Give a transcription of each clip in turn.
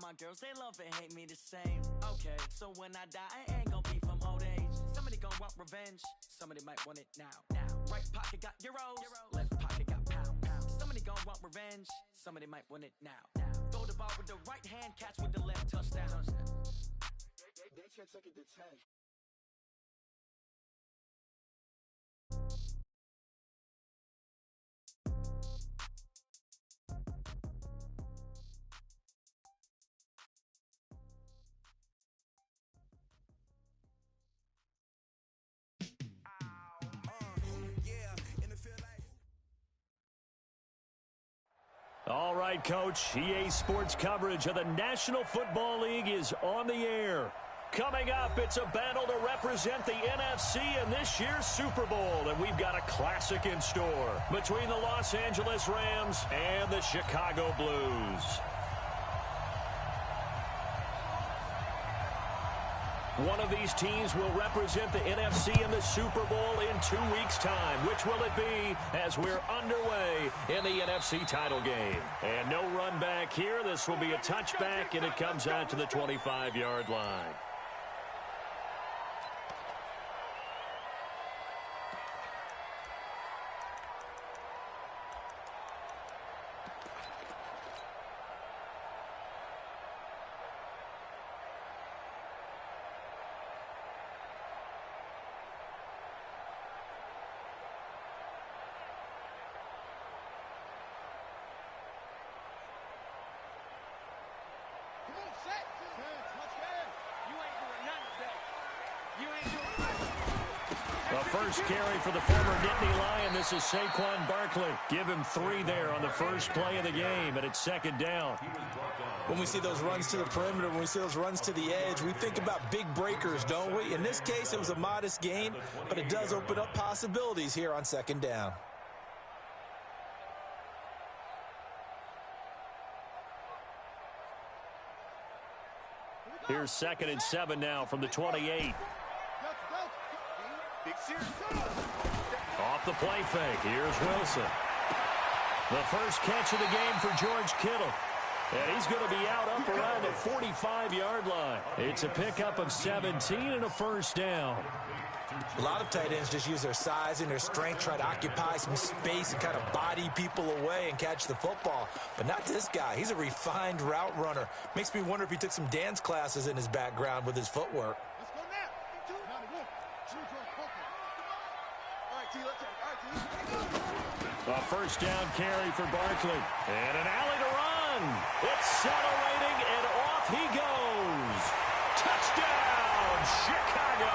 my girls, they love and hate me the same. Okay, so when I die, I ain't gonna be from old age. Somebody gonna want revenge, somebody might want it now. Right pocket got euros, left pocket got pound. Somebody gonna want revenge, somebody might want it now. Throw the ball with the right hand, catch with the left, touchdown. They can't take it to 10. All right, Coach. EA Sports coverage of the National Football League is on the air. Coming up, it's a battle to represent the NFC in this year's Super Bowl, and we've got a classic in store between the Los Angeles Rams and the Chicago Blues. One of these teams will represent the NFC in the Super Bowl in 2 weeks' time. Which will it be as we're underway in the NFC title game? And no run back here. This will be a touchback, and it comes out to the 25-yard line. The first carry for the former Nittany Lion. This is Saquon Barkley. Give him 3 there on the first play of the game, and it's second down. When we see those runs to the perimeter, when we see those runs to the edge, we think about big breakers, don't we? In this case, it was a modest gain, but it does open up possibilities here on second down. Here's 2nd and 7 now from the 28. Off the play fake. Here's Wilson. The first catch of the game for George Kittle. And he's going to be out up around the 45-yard line. It's a pickup of 17 and a first down. A lot of tight ends just use their size and their strength, try to occupy some space and kind of body people away and catch the football. But not this guy. He's a refined route runner. Makes me wonder if he took some dance classes in his background with his footwork. A first down carry for Barkley. And an alley to run. Accelerating, and off he goes. Touchdown, Chicago.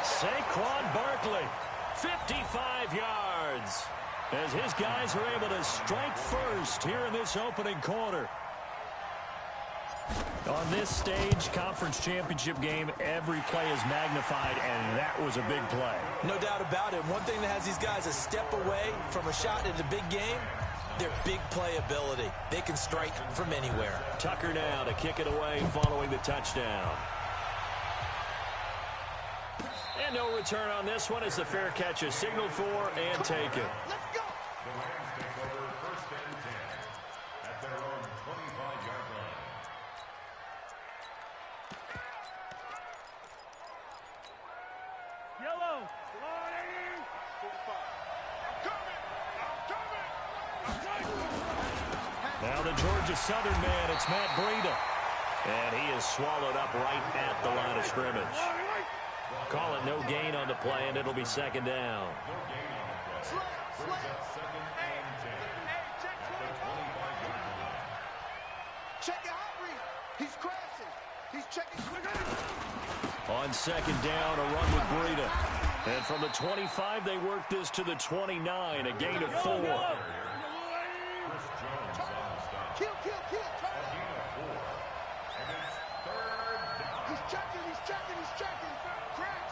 Saquon Barkley, 55 yards. As his guys are able to strike first here in this opening quarter. On this stage, conference championship game, every play is magnified, and that was a big play. No doubt about it. One thing that has these guys a step away from a shot at the big game, their big play ability. They can strike from anywhere. Tucker now to kick it away following the touchdown. And no return on this one as the fair catch is signaled for and taken. Let's go. Now the Georgia Southern man, it's Matt Breida. And he is swallowed up right at the line of scrimmage. Call it no gain on the play, and it'll be second down. Check it out, Reed. He's crashing. He's checking. On second down, a run with Breida. And from the 25, they work this to the 29, a gain of 4. Kill. He's checking. Crack.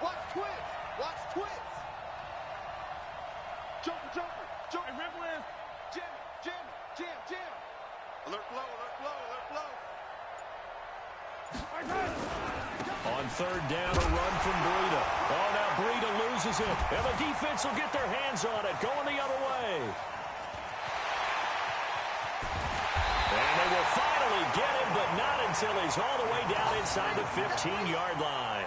Watch twins. Jumper. And Ripple is jam. Alert blow. On third down, a run from Breida. Oh, now Breida loses it. And the defense will get their hands on it, going the other way. And finally get him, but not until he's all the way down inside the 15-yard line.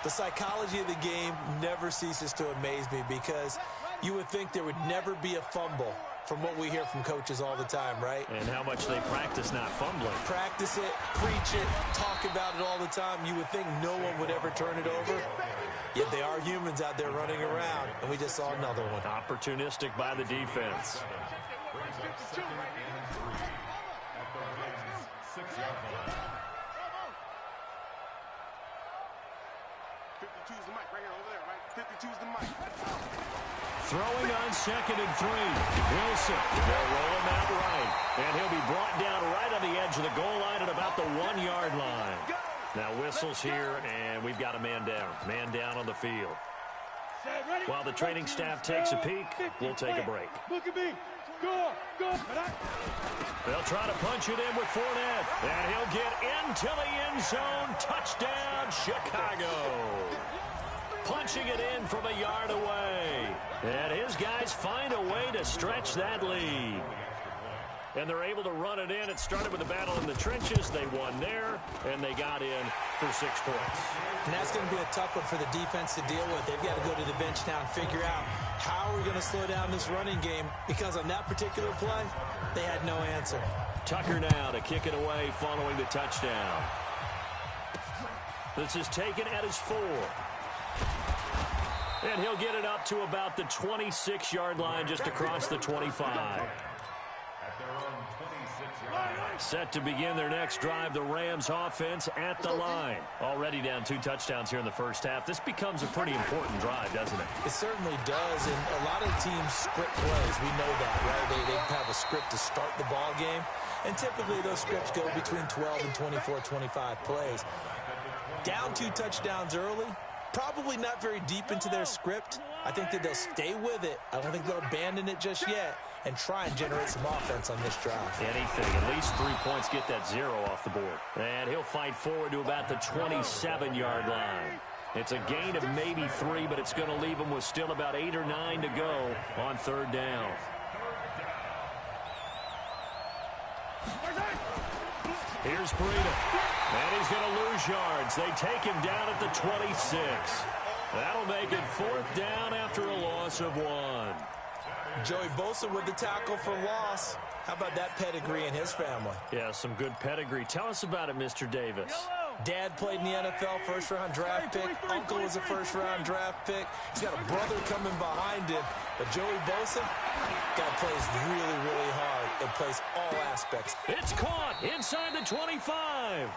The psychology of the game never ceases to amaze me because you would think there would never be a fumble from what we hear from coaches all the time, right? And how much they practice not fumbling. Practice it, preach it, talk about it all the time. You would think no one would ever turn it over. Yet they are humans out there running around, and we just saw another one. Opportunistic by the defense. Throwing on 2nd and 3. Wilson. They'll roll him out right. And he'll be brought down right on the edge of the goal line at about the 1-yard line. Now whistles here, and we've got a man down. Man down on the field. While the training staff takes a peek, we'll take a break. They'll try to punch it in with Fournette. And he'll get into the end zone. Touchdown, Chicago. Punching it in from a yard away. And his guys find a way to stretch that lead. And they're able to run it in. It started with a battle in the trenches. They won there, and they got in for 6 points. And that's going to be a tough one for the defense to deal with. They've got to go to the bench now and figure out how are we going to slow down this running game, because on that particular play, they had no answer. Tucker now to kick it away following the touchdown. This is taken at his 4. And he'll get it up to about the 26-yard line just across the 25. Set to begin their next drive, the Rams offense at the line. Already down 2 touchdowns here in the first half. This becomes a pretty important drive, doesn't it? It certainly does, and a lot of teams script plays. We know that, right? They have a script to start the ball game, and typically those scripts go between 12 and 24, 25 plays. Down 2 touchdowns early, probably not very deep into their script. I think that they'll stay with it. I don't think they'll abandon it just yet and try and generate some offense on this drive. Anything. At least 3 points, get that 0 off the board. And he'll fight forward to about the 27-yard line. It's a gain of maybe 3, but it's going to leave him with still about 8 or 9 to go on 3rd down. Here's Breida. And he's going to lose yards. They take him down at the 26. That'll make it 4th down after a loss of 1. Joey Bosa with the tackle for loss. How about that pedigree in his family? Yeah, some good pedigree. Tell us about it, Mr. Davis. Dad played in the NFL, first-round draft pick. Uncle was a first-round draft pick. He's got a brother coming behind him. But Joey Bosa, guy plays really, really hard and plays all aspects. It's caught inside the 25.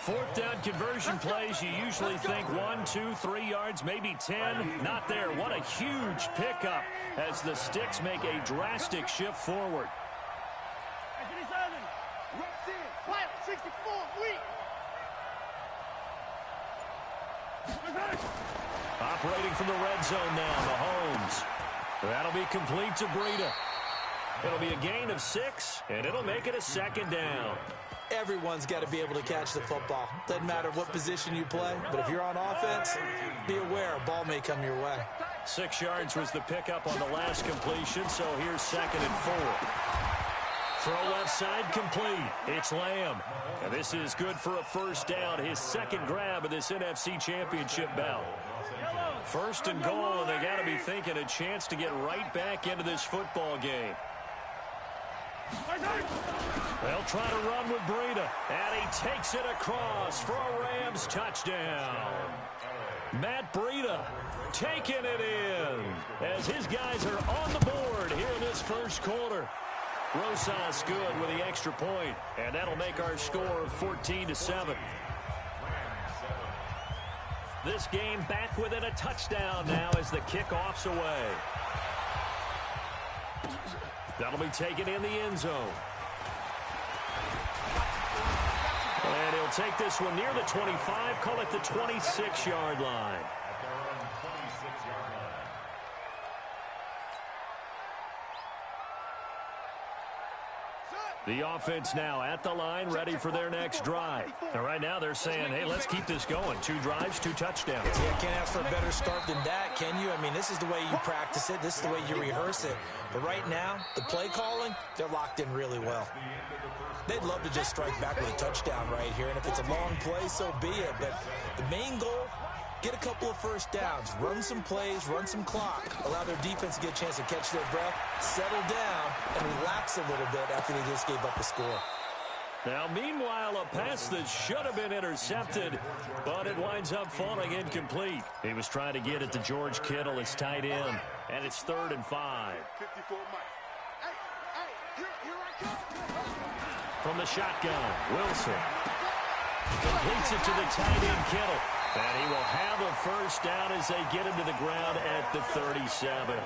4th down conversion plays, you usually think 1, 2, 3 yards, maybe 10. Not there. What a huge pickup as the Sticks make a drastic shift forward. Operating from the red zone now, Mahomes. That'll be complete to Breida. It'll be a gain of 6, and it'll make it a 2nd down. Everyone's got to be able to catch the football. Doesn't matter what position you play, but if you're on offense, be aware a ball may come your way. 6 yards was the pickup on the last completion, so here's 2nd and 4. Throw left side complete. It's Lamb. And this is good for a 1st down, his 2nd grab of this NFC Championship bout. 1st and goal, and they got to be thinking a chance to get right back into this football game. They'll try to run with Breida, and he takes it across for a Rams touchdown. Matt Breida taking it in as his guys are on the board here in this 1st quarter. Rosas good with the extra point, and that'll make our score 14-7. This game back within a touchdown now as the kickoff's away. That'll be taken in the end zone. And he'll take this one near the 25, call it the 26-yard line. The offense now at the line, ready for their next drive. And right now they're saying, hey, let's keep this going. 2 drives, 2 touchdowns. Yeah, can't ask for a better start than that, can you? I mean, this is the way you practice it. This is the way you rehearse it. But right now, the play calling, they're locked in really well. They'd love to just strike back with a touchdown right here, and if it's a long play, so be it. But the main goal, get a couple of first downs, run some plays, run some clock, allow their defense to get a chance to catch their breath, settle down, and relax a little bit after they just gave up a score. Now, meanwhile, a pass that should have been intercepted, but it winds up falling incomplete. He was trying to get it to George Kittle, his tight end, and it's 3rd and 5. From the shotgun, Wilson completes it to the tight end, Kittle, and he will have a first down as they get him to the ground at the 37.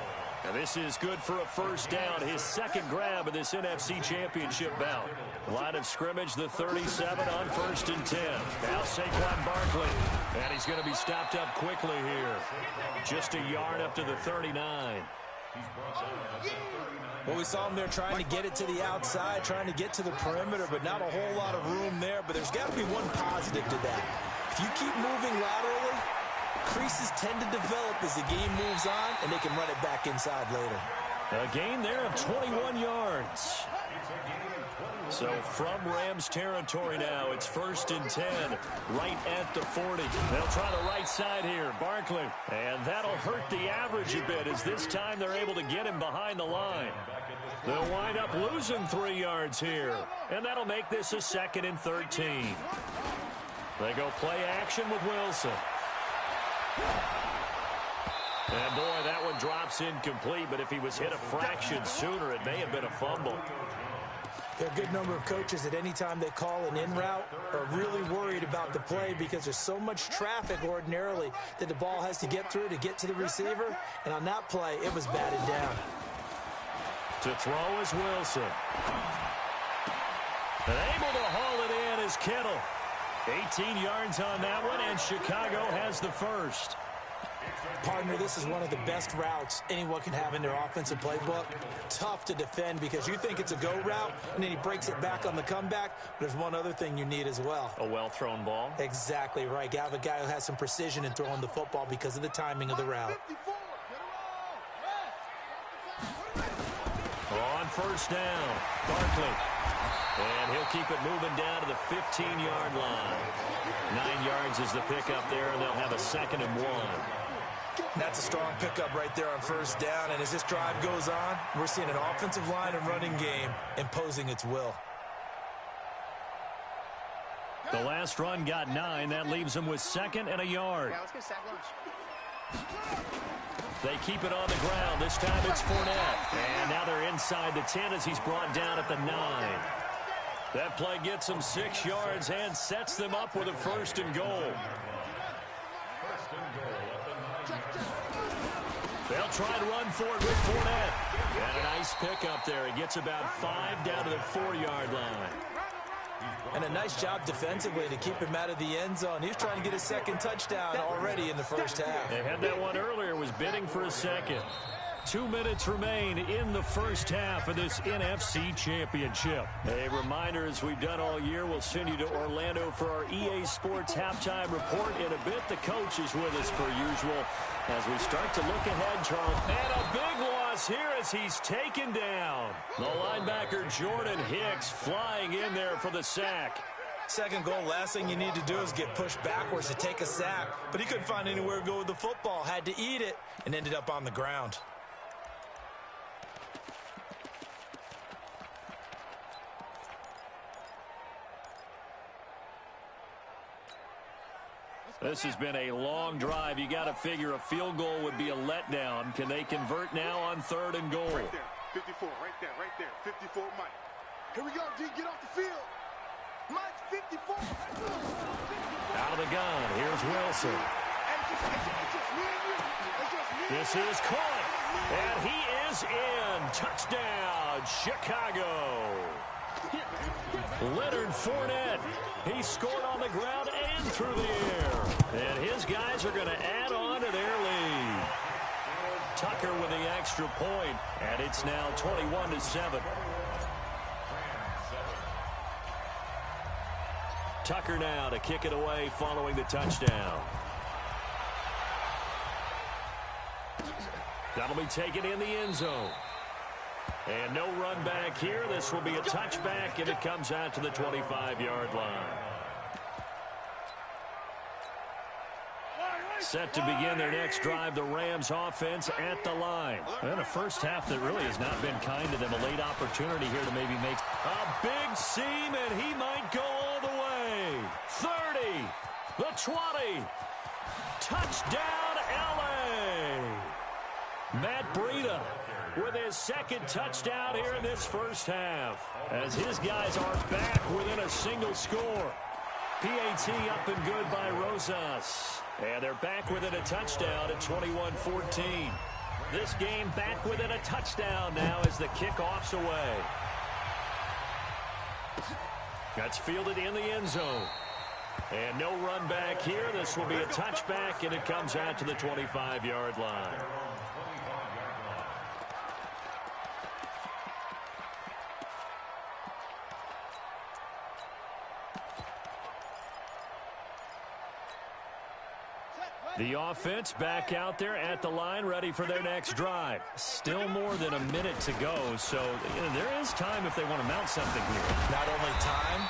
And this is good for a first down, his second grab of this NFC Championship bout. Line of scrimmage, the 37 on 1st and 10. Now Saquon Barkley, and he's going to be stopped up quickly here. Just a yard up to the 39. Well, we saw him there trying to get it to the outside, trying to get to the perimeter, but not a whole lot of room there. But there's got to be one positive to that. If you keep moving laterally, creases tend to develop as the game moves on, and they can run it back inside later. A gain there of 21 yards. So from Rams territory now, it's 1st and 10, right at the 40. They'll try the right side here, Barkley. And that'll hurt the average a bit as this time they're able to get him behind the line. They'll wind up losing 3 yards here. And that'll make this a 2nd and 13. They go play action with Wilson. And boy, that one drops incomplete, but if he was hit a fraction sooner, it may have been a fumble. There are a good number of coaches at any time they call an in route are really worried about the play because there's so much traffic ordinarily that the ball has to get through to get to the receiver. And on that play, it was batted down. To throw is Wilson. And able to haul it in is Kittle. 18 yards on that one, and Chicago has the first. Partner, this is one of the best routes anyone can have in their offensive playbook. Tough to defend because you think it's a go route, and then he breaks it back on the comeback. There's one other thing you need as well. A well-thrown ball? Exactly right. You have a guy who has some precision in throwing the football because of the timing of the route. On 1st down, Barkley. And he'll keep it moving down to the 15-yard line. 9 yards is the pickup there, and they'll have a 2nd and 1. That's a strong pickup right there on 1st down. And as this drive goes on, we're seeing an offensive line and running game imposing its will. The last run got 9. That leaves them with 2nd and a yard. Yeah, let's get sack lunch. They keep it on the ground. This time it's Fournette. And now they're inside the 10 as he's brought down at the 9. That play gets them 6 yards and sets them up with a 1st and goal. They'll try to run for it with Fournette. And a nice pickup there. He gets about 5 down to the 4-yard line. And a nice job defensively to keep him out of the end zone. He was trying to get a 2nd touchdown already in the 1st half. They had that one earlier, was bidding for a 2nd. 2 minutes remain in the 1st half of this NFC Championship. A reminder, as we've done all year, we'll send you to Orlando for our EA Sports halftime report. In a bit, the coach is with us per usual as we start to look ahead, Charles. And a big loss here as he's taken down. The linebacker Jordan Hicks flying in there for the sack. 2nd goal, last thing you need to do is get pushed backwards to take a sack. But he couldn't find anywhere to go with the football, had to eat it, and ended up on the ground. This has been a long drive. You got to figure a field goal would be a letdown. Can they convert now on 3rd and goal? Right there, 54, right there, 54, Mike. Here we go, D, get off the field. Mike, 54. Out of the gun, here's Wilson. This is caught, and he is in. Touchdown, Chicago. Leonard Fournette, he scored on the ground and through the air. And his guys are going to add on to their lead. Tucker with the extra point, and it's now 21-7. Tucker now to kick it away following the touchdown. That'll be taken in the end zone. And no run back here. This will be a touchback, and it comes out to the 25-yard line. Set to begin their next drive, the Rams offense at the line. And a first half that really has not been kind to them. A late opportunity here to maybe make a big seam, and he might go all the way. 30, the 20. Touchdown, L.A. Matt Breida with his second touchdown here in this first half, as his guys are back within a single score. PAT up and good by Rosas. And they're back within a touchdown at 21-14. This game back within a touchdown now as the kickoff's away. That's fielded in the end zone. And no run back here. This will be a touchback, and it comes out to the 25-yard line. The offense back out there at the line, ready for their next drive. Still more than a minute to go, so there is time if they want to mount something here. Not only time,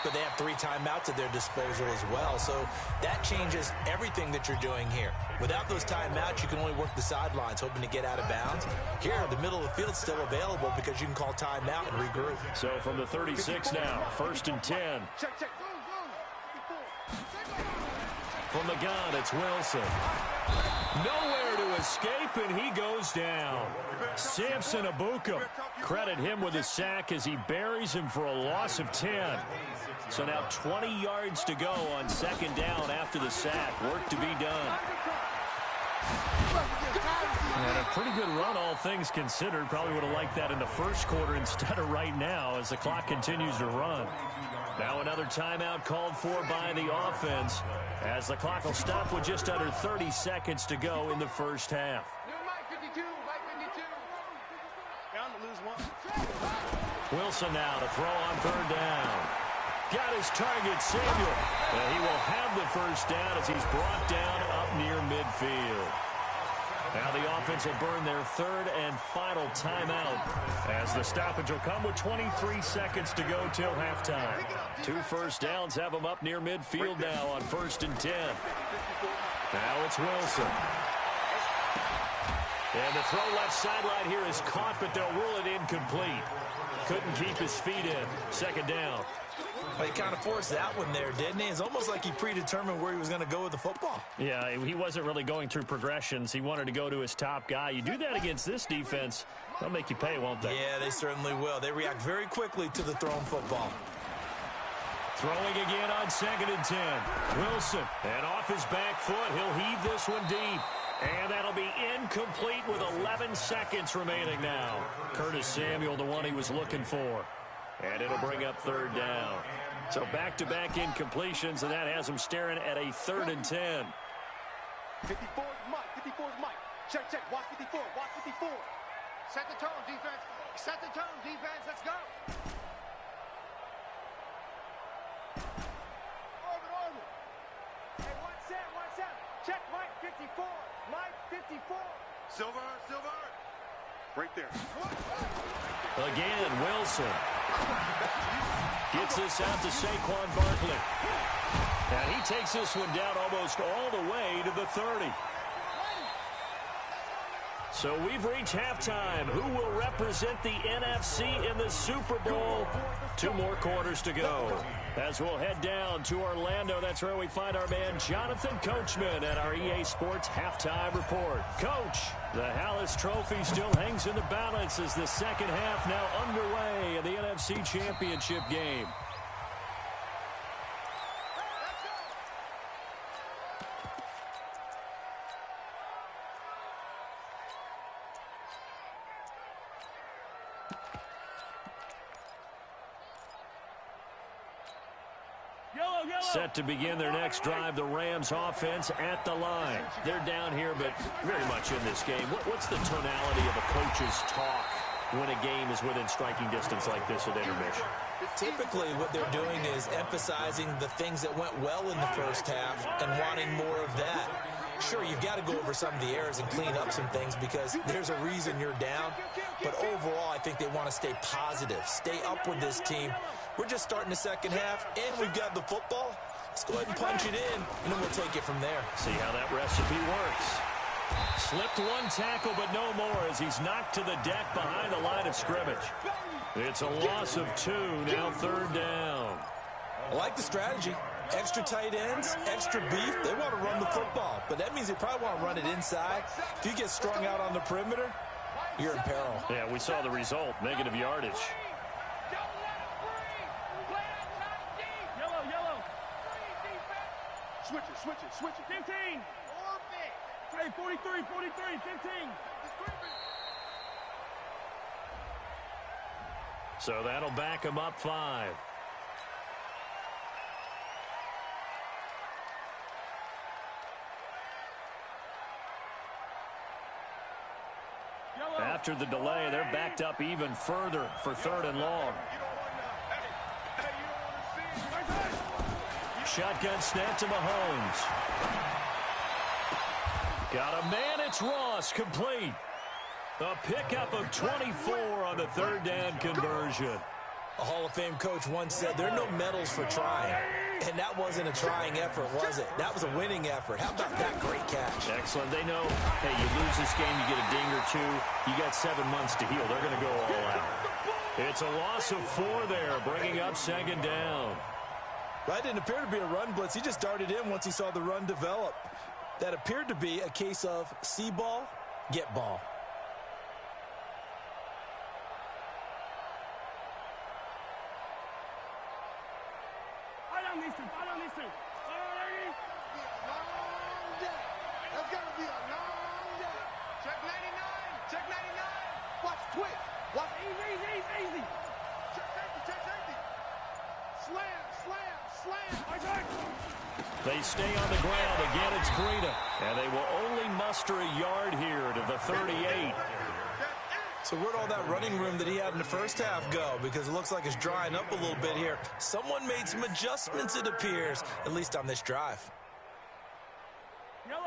but they have 3 timeouts at their disposal as well, so that changes everything that you're doing here. Without those timeouts, you can only work the sidelines, hoping to get out of bounds. Here, the middle of the field's still available because you can call timeout and regroup. So from the 36 now, 1st and 10. Check. From the gun, it's Wilson. Nowhere to escape, and he goes down. Samson Abukum. Credit him with a sack as he buries him for a loss of 10. So now 20 yards to go on 2nd down after the sack. Work to be done. And a pretty good run, all things considered. Probably would have liked that in the first quarter instead of right now as the clock continues to run. Now another timeout called for by the offense as the clock will stop with just under 30 seconds to go in the first half. Wilson now to throw on 3rd down. Got his target, Samuel. And he will have the first down as he's brought down up near midfield. Now the offense will burn their 3rd and final timeout as the stoppage will come with 23 seconds to go till halftime. 2 first downs have them up near midfield now on 1st and 10. Now it's Wilson. And the throw left sideline here is caught, but they'll rule it incomplete. Couldn't keep his feet in. 2nd down. He kind of forced that one there, didn't he? It's almost like he predetermined where he was going to go with the football. Yeah, he wasn't really going through progressions. He wanted to go to his top guy. You do that against this defense, they'll make you pay, won't they? Yeah, they certainly will. They react very quickly to the thrown football. Throwing again on 2nd and 10. Wilson, and off his back foot, he'll heave this one deep. And that'll be incomplete with 11 seconds remaining now. Curtis Samuel, the one he was looking for. And it'll bring up 3rd down. So back-to-back incompletions, and that has him staring at a 3rd and 10. 54 is Mike. 54 is Mike. Check. Watch 54. Watch 54. Set the tone, defense. Set the tone, defense. Let's go. Orbit. Hey, one set. Check Mike 54. Mike 54. Silver. Right there. Again, Wilson. Gets this out to Saquon Barkley. And he takes this one down almost all the way to the 30. So we've reached halftime. Who will represent the NFC in the Super Bowl? 2 more quarters to go. As we'll head down to Orlando, that's where we find our man Jonathan Coachman at our EA Sports Halftime Report. Coach, the Hallis Trophy still hangs in the balance as the 2nd half now underway in the NFC Championship game. Set to begin their next drive, the Rams offense at the line. They're down here, but very much in this game. What's the tonality of a coach's talk when a game is within striking distance like this at intermission? Typically, what they're doing is emphasizing the things that went well in the first half and wanting more of that. Sure, you've got to go over some of the errors and clean up some things because there's a reason you're down. But overall, I think they want to stay positive, stay up with this team. We're just starting the second half, and we've got the football. Let's go ahead and punch it in, and then we'll take it from there. See how that recipe works. Slipped one tackle, but no more as he's knocked to the deck behind the line of scrimmage. It's a loss of 2, now third down. I like the strategy. Extra tight ends, extra beef. They want to run the football, but that means they probably want to run it inside. If you get strung out on the perimeter, you're in peril. Yeah, we saw the result, negative yardage. Yellow. Switch it. 15. Hey, 43, 15. So that'll back him up 5. After the delay, they're backed up even further for third and long. Shotgun snap to Mahomes. Got a man, it's Ross, complete. A pickup of 24 on the third down conversion. A Hall of Fame coach once said there are no medals for trying. And that wasn't a trying effort, was it? That was a winning effort. How about that great catch? Excellent. They know, hey, you lose this game, you get a ding or 2. You got 7 months to heal. They're going to go all out. It's a loss of 4 there, bringing up second down. That didn't appear to be a run blitz. He just darted in once he saw the run develop. That appeared to be a case of see ball, get ball. Follow these two. That's going to be a long day. Check 99. Watch twitch. Watch easy. Check safety. Slam. They stay on the ground. Again, it's Breida. And they will only muster a yard here to the 38. So where'd all that running room that he had in the first half go? Because it looks like it's drying up a little bit here. Someone made some adjustments, it appears, at least on this drive.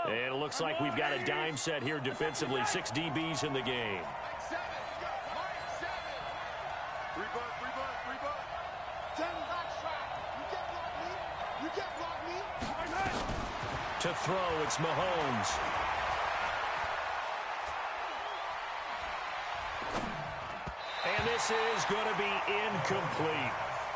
And it looks like we've got a dime set here defensively. 6 DBs in the game. 3 bucks. 10 backtrack. You can't block me. To throw, it's Mahomes. And this is going to be incomplete.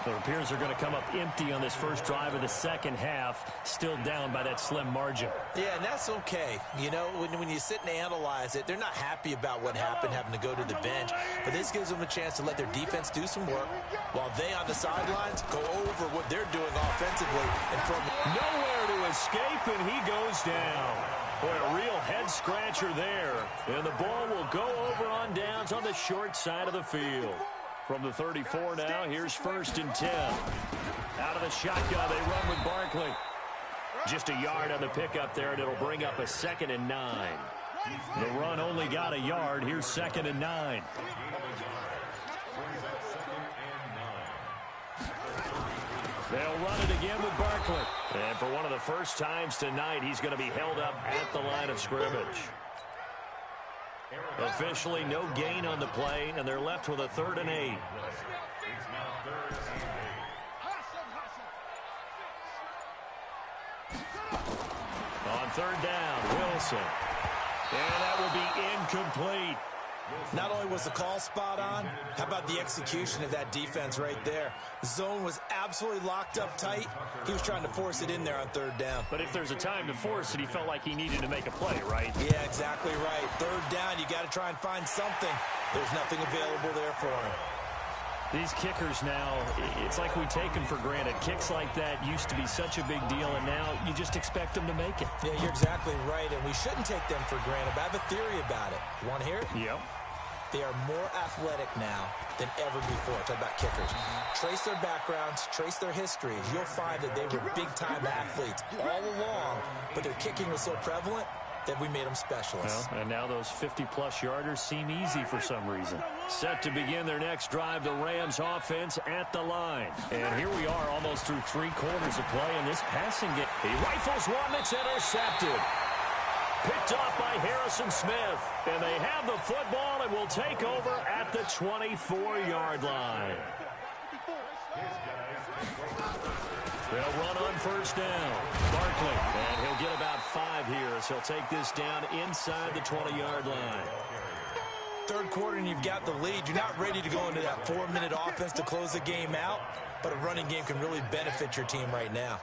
It appears they're going to come up empty on this first drive of the second half, still down by that slim margin. Yeah, and that's okay. You know, when you sit and analyze it, they're not happy about what happened, having to go to the bench. But this gives them a chance to let their defense do some work while they on the sidelines go over what they're doing offensively. And from nowhere to escape, and he goes down. Boy, a real head-scratcher there. And the ball will go over on downs on the short side of the field. From the 34 now, here's 1st and 10. Out of the shotgun, they run with Barkley. Just a yard on the pickup there, and it'll bring up a 2nd and 9. The run only got a yard. Here's 2nd and 9. They'll run it again with Barkley. And for one of the first times tonight, he's going to be held up at the line of scrimmage. Officially no gain on the play, and they're left with a 3rd and 8. On 3rd down, Wilson. And that will be incomplete. Not only was the call spot on, how about the execution of that defense right there? The zone was absolutely locked up tight. He was trying to force it in there on 3rd down. But if there's a time to force it, he felt like he needed to make a play, right? Yeah, exactly right. 3rd down, you got to try and find something. There's nothing available there for him. These kickers now, it's like we take them for granted. Kicks like that used to be such a big deal, and now you just expect them to make it. Yeah, you're exactly right, and we shouldn't take them for granted. But I have a theory about it. You want to hear it? Yep. They are more athletic now than ever before. Talk about kickers. Trace their backgrounds, trace their histories. You'll find that they were big-time athletes all along, but their kicking was so prevalent that we made them specialists. Well, and now those 50-plus yarders seem easy for some reason. Set to begin their next drive, the Rams offense at the line. And here we are almost through 3 quarters of play in this passing game. He rifles one that's intercepted. Picked off by Harrison Smith. And they have the football and will take over at the 24-yard line. They'll run on first down. Barkley. And he'll get about 5 here as he'll take this down inside the 20-yard line. Third quarter and you've got the lead. You're not ready to go into that 4-minute offense to close the game out, but a running game can really benefit your team right now.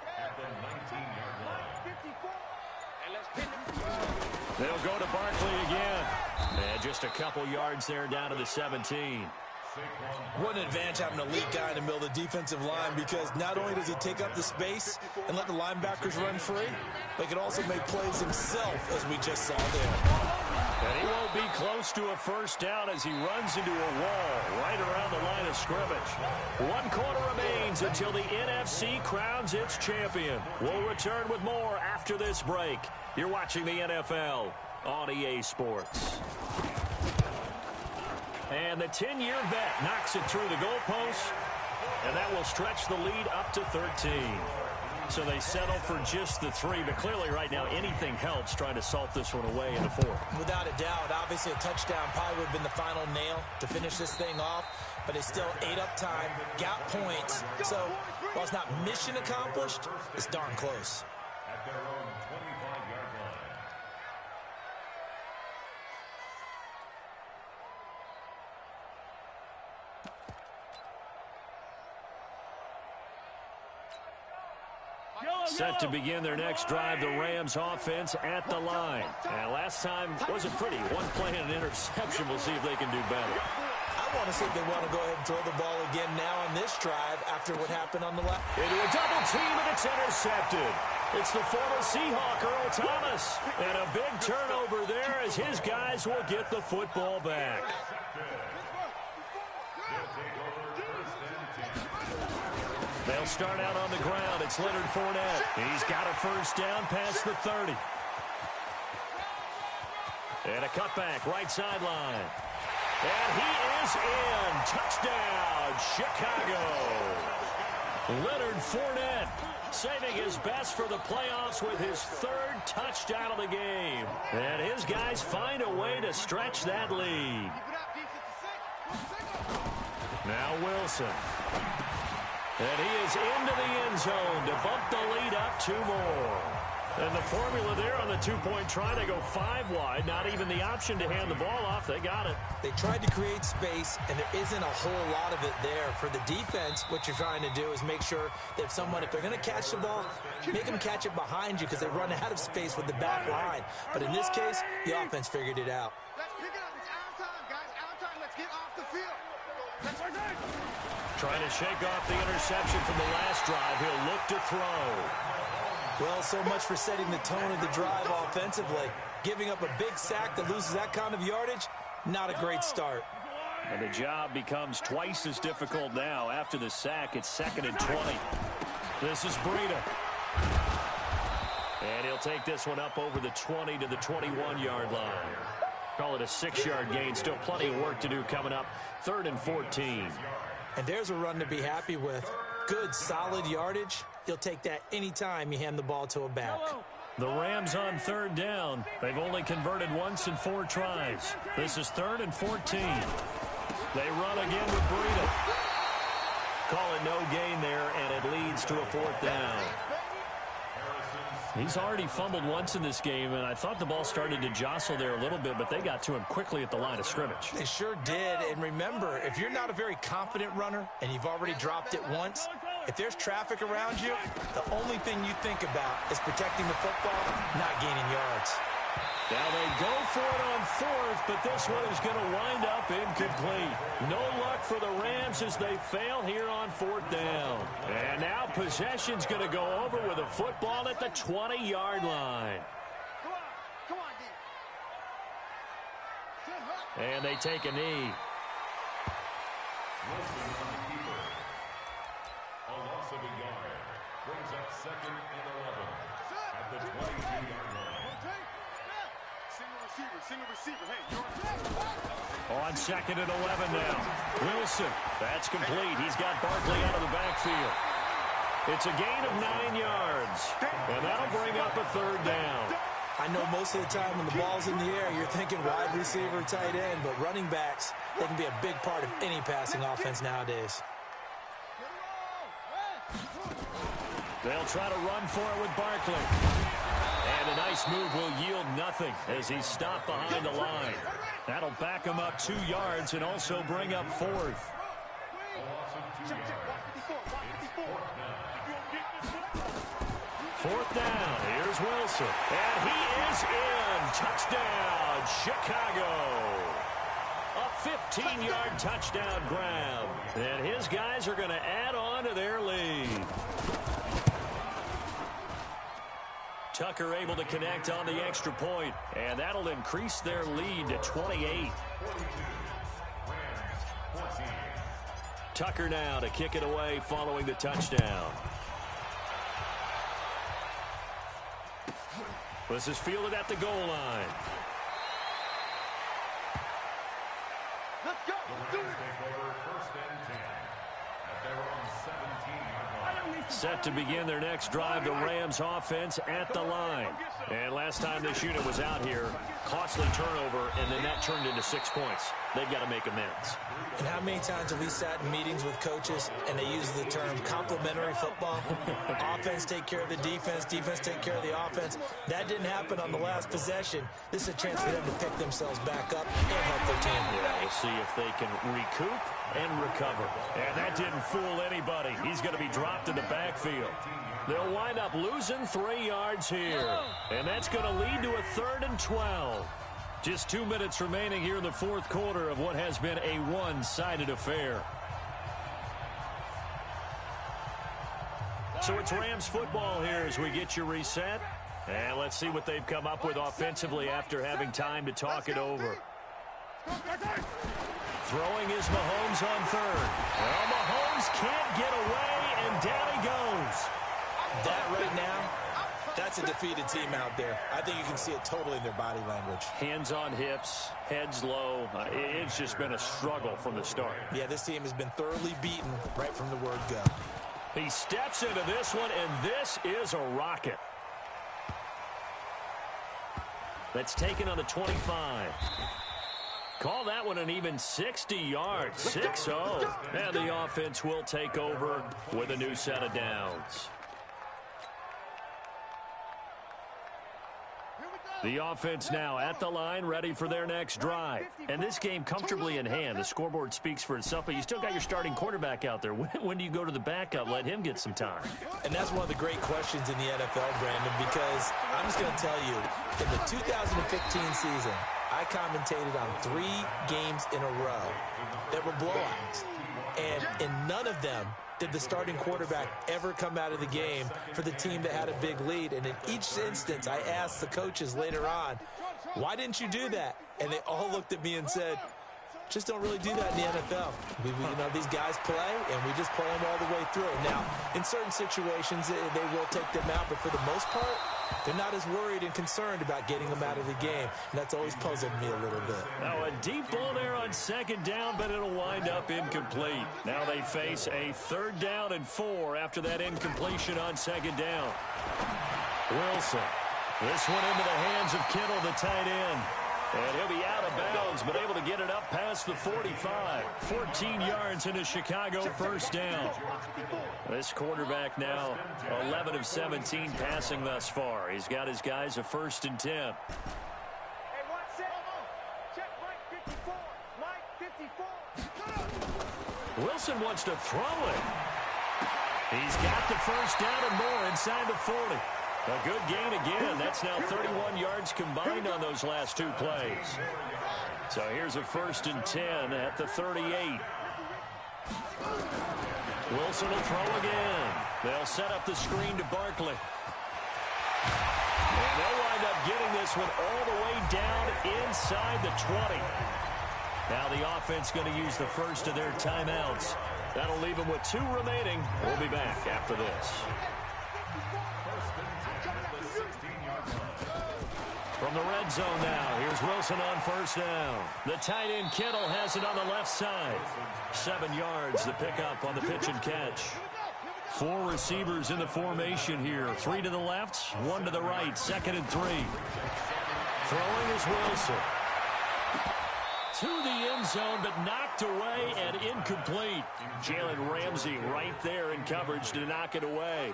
They'll go to Barkley again. And just a couple yards there down to the 17. What an advantage having an elite guy in the middle of the defensive line, because not only does he take up the space and let the linebackers run free, but he can also make plays himself, as we just saw there. And he won't be close to a first down as he runs into a wall right around the line of scrimmage. 1 quarter remains until the NFC crowns its champion. We'll return with more after this break. You're watching the NFL on EA Sports. And the 10-year vet knocks it through the goalpost, and that will stretch the lead up to 13. So they settle for just the 3, but clearly right now anything helps trying to salt this one away in the 4th. Without a doubt, obviously a touchdown probably would have been the final nail to finish this thing off, but it's still ate up time, got points. So while it's not mission accomplished, it's darn close. At their own 25-yard line. Set to begin their next drive, the Rams offense at the line. And last time wasn't pretty. One play and an interception. We'll see if they can do better. I want to see if they want to go ahead and throw the ball again now on this drive after what happened on the left. Into a double team, and it's intercepted. It's the former Seahawk, Earl Thomas. And a big turnover there as his guys will get the football back. They'll start out on the ground. It's Leonard Fournette. He's got a first down past the 30. And a cutback, right sideline. And he is in. Touchdown, Chicago. Leonard Fournette saving his best for the playoffs with his 3rd touchdown of the game. And his guys find a way to stretch that lead. Now Wilson. And he is into the end zone to bump the lead up 2 more. And the formula there on the 2-point try, they go 5 wide. Not even the option to hand the ball off. They got it. They tried to create space, and there isn't a whole lot of it there. For the defense, what you're trying to do is make sure that if they're going to catch the ball, make them catch it behind you because they run out of space with the back line. But in this case, the offense figured it out. Let's pick it up. It's our time, guys. Our time. Let's get off the field. That's our time. Trying to shake off the interception from the last drive. He'll look to throw. Well, so much for setting the tone of the drive offensively. Giving up a big sack that loses that kind of yardage, not a great start. And the job becomes twice as difficult now. After the sack, it's 2nd and 20. This is Breida. And he'll take this one up over the 20 to the 21-yard line. Call it a 6-yard gain. Still plenty of work to do coming up. 3rd and 14. And there's a run to be happy with. Good, solid yardage. You'll take that anytime you hand the ball to a back. The Rams on 3rd down. They've only converted once in 4 tries. This is 3rd and 14. They run again with Breida. Call it no gain there, and it leads to a 4th down. He's already fumbled once in this game, and I thought the ball started to jostle there a little bit, but they got to him quickly at the line of scrimmage. They sure did, and remember, if you're not a very confident runner and you've already dropped it once, if there's traffic around you, the only thing you think about is protecting the football, not gaining yards. Now they go for it on 4th, but this one is going to wind up incomplete. No luck for the Rams as they fail here on 4th down. And now possession's going to go over with a football at the 20-yard line. Come on, D. And they take a knee. Wilson on the keeper. A loss of a yard. Brings up 2nd and 11 at the 22-yard line. Single receiver. Hey, you're On 2nd and 11 now. Wilson, that's complete. He's got Barkley out of the backfield. It's a gain of 9 yards. And that'll bring up a 3rd down. I know most of the time when the ball's in the air, you're thinking wide receiver, tight end, but running backs, they can be a big part of any passing offense nowadays. They'll try to run for it with Barkley. And a nice move will yield nothing as he's stopped behind the line. That'll back him up 2 yards and also bring up 4th. Fourth down. Here's Wilson. And he is in. Touchdown, Chicago. A 15-yard touchdown grab. And his guys are going to add on to their lead. Tucker able to connect on the extra point, and that'll increase their lead to 28. Tucker now to kick it away following the touchdown. This is fielded at the goal line. Let's go. Do it. First and 10 at their own 17-yard line. Set to begin their next drive, the Rams offense at the line. And last time this unit was out here, costly turnover, and then that turned into 6 points. They've got to make amends. And how many times have we sat in meetings with coaches and they use the term complementary football? Offense take care of the defense, defense take care of the offense. That didn't happen on the last possession. This is a chance for them to pick themselves back up and help their team. Yeah, we'll see if they can recoup and recover. And that didn't fool anybody. He's going to be dropped in the backfield. They'll wind up losing 3 yards here. And that's going to lead to a 3rd and 12. Just 2 minutes remaining here in the fourth quarter of what has been a one-sided affair. So it's Rams football here as we get you reset. And let's see what they've come up with offensively after having time to talk it over. Throwing is Mahomes on 3rd. Well, Mahomes can't get away, and down he goes. That right now, that's a defeated team out there. I think you can see it totally in their body language. Hands on hips, heads low. It's just been a struggle from the start. Yeah, this team has been thoroughly beaten right from the word go. He steps into this one, and this is a rocket. That's taken on the 25. Call that one an even 60 yards, 6-0. And the offense will take over with a new set of downs. The offense now at the line, ready for their next drive. And this game comfortably in hand. The scoreboard speaks for itself, but you still got your starting quarterback out there. When do you go to the backup? Let him get some time. And that's one of the great questions in the NFL, Brandon, because I'm just going to tell you, in the 2015 season, I commentated on 3 games in a row that were blowouts. And in none of them did the starting quarterback ever come out of the game for the team that had a big lead. And in each instance, I asked the coaches later on, why didn't you do that? And they all looked at me and said, just don't really do that in the NFL. You know, these guys play, and we just play them all the way through. Now, in certain situations, they will take them out, but for the most part, they're not as worried and concerned about getting them out of the game. And that's always puzzled me a little bit. Now, a deep ball there on 2nd down, but it'll wind up incomplete. Now they face a 3rd down and 4 after that incompletion on 2nd down. Wilson. This one into the hands of Kittle, the tight end. And he'll be out of bounds, but able to get it up past the 45. 14 yards into Chicago, 1st down. This quarterback now 11 of 17 passing thus far. He's got his guys a 1st and 10. Hey, watch it. Check Mike 54. Mike 54. Wilson wants to throw it. He's got the 1st down and more inside the 40. A good gain again. That's now 31 yards combined on those last 2 plays. So here's a 1st and 10 at the 38. Wilson will throw again. They'll set up the screen to Barkley. And they'll wind up getting this one all the way down inside the 20. Now the offense going to use the first of their timeouts. That'll leave them with 2 remaining. We'll be back after this. From the red zone now, here's Wilson on 1st down. The tight end Kittle has it on the left side. 7 yards, the pickup on the pitch and catch. 4 receivers in the formation here. 3 to the left, 1 to the right. 2nd and 3. Throwing is Wilson. To the end zone, but knocked away and incomplete. Jalen Ramsey right there in coverage to knock it away.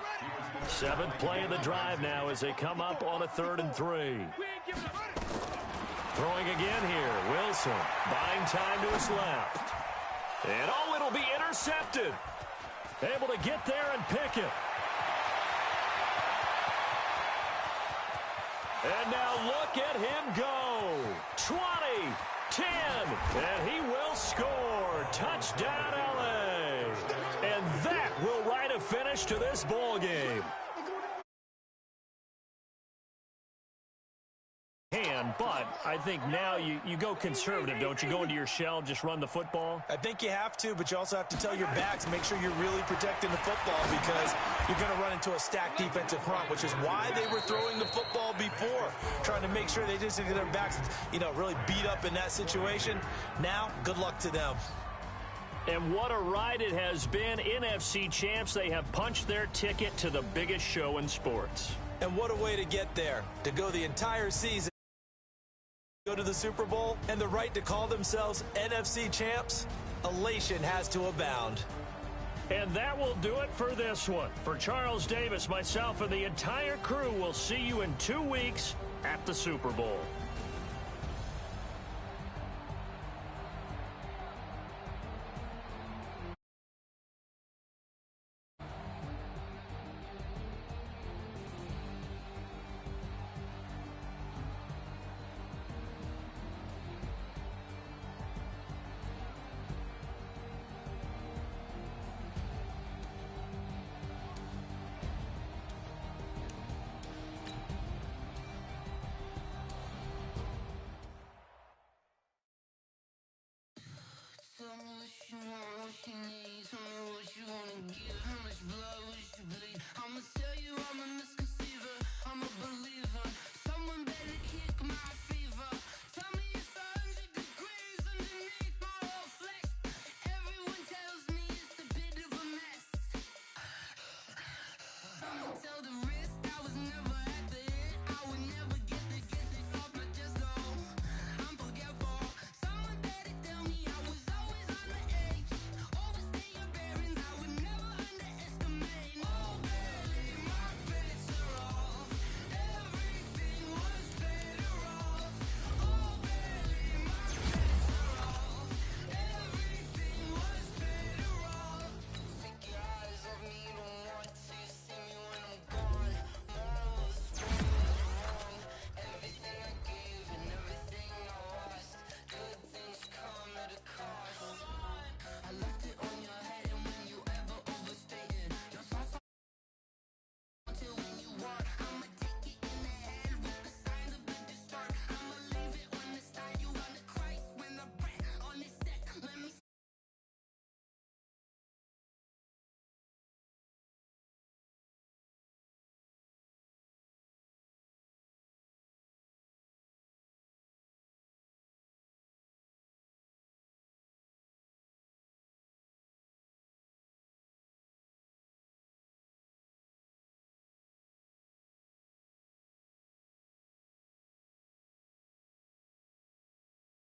7th play of the drive now as they come up on a 3rd and 3. Throwing again here. Wilson buying time to his left. And oh, it'll be intercepted. Able to get there and pick it. And now look at him go. 20, 10, and he will score. Touchdown, LA. And that will write a finish to this ball game. But I think now you go conservative, don't you? Go into your shell, just run the football? I think you have to, but you also have to tell your backs, make sure you're really protecting the football because you're going to run into a stacked defensive front, which is why they were throwing the football before, trying to make sure they didn't get their backs, really beat up in that situation. Now, good luck to them. And what a ride it has been. NFC champs, they have punched their ticket to the biggest show in sports. And what a way to get there, to go the entire season, go to the Super Bowl, and the right to call themselves NFC champs. Elation has to abound. And that will do it for this one. For Charles Davis, myself, and the entire crew, we'll see you in 2 weeks at the Super Bowl. Some